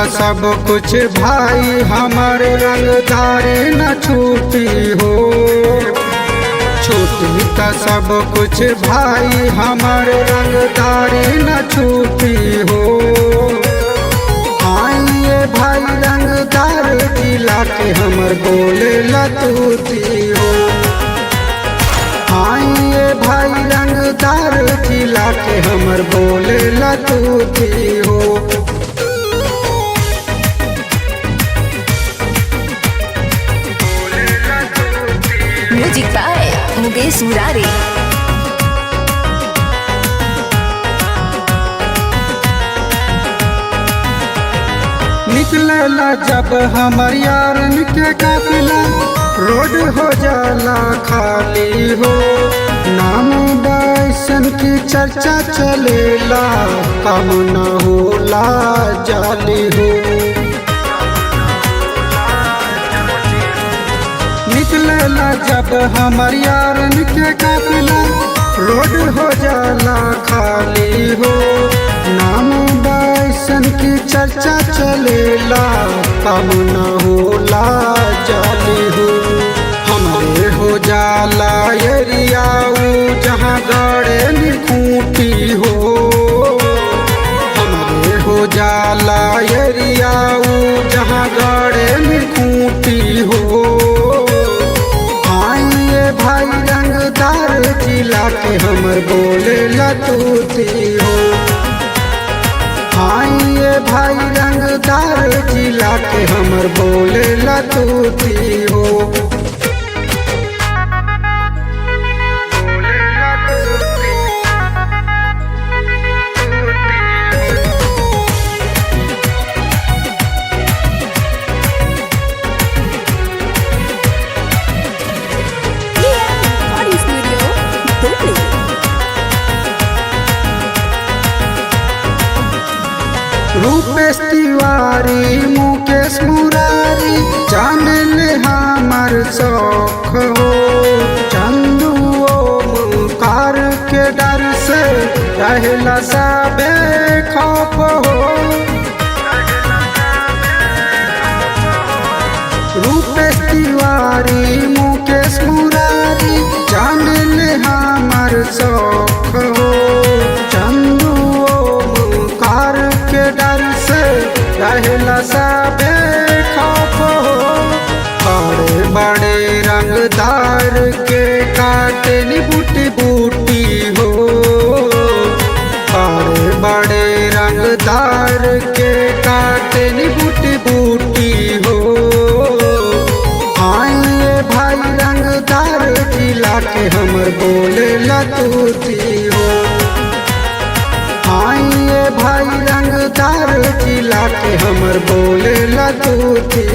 सब कुछ भाई हमारे रंगदारी न छूटी हो। छूटी त सब कुछ भाई हमारे रंगदारी न छूटी हो। आइए भाई रंगदार जिला के हमर बोले लतूती हो। आइए भाई रंगदार जिला के हमर बोले लतूती हो। Music by Mukesh Murari. निकलेला जब हमर यारन के काफिला रोड हो जाला खाली हो। नाम बैसन की चर्चा चलेला कम न होला जाली हो। निकलेला जब हमर यारन के काफिला रोड हो जाला खाली हो। नाम बैसन की चर्चा चलेला कम न होला जाली हो। हमारे हो जाला एरियाऊ जहाँ गड़े निखूटी हो। हमारे हो जाला एरियाऊ जहाँ गड़े निखूटी हो। आइए भाई रंगदार जिला के हमर बोले लतूती हो। आइए भाई रंगदार जिला के हमर बोले लतूती हो। रूपेश तिवारी मुकेश मुरारी जान ले हमर शौक हो। चंदू ओमकार के डर से रहला सबे खौफ हो। रूपेश तिवारी मुकेश मुरारी जान ले हमर शौक हो। चंदू ओमकार के डर से रहला सबे खौफ हो। बड़े बड़े रंगदार के काटली बूटी बूटी हो। बड़े बड़े रंगदार के काटली बूटी बूटी हो। आइए भाई रंगदार जिला के हमर बोले लतूती हो। आइए भाई रंगदार जिला के हमर बोले लतूती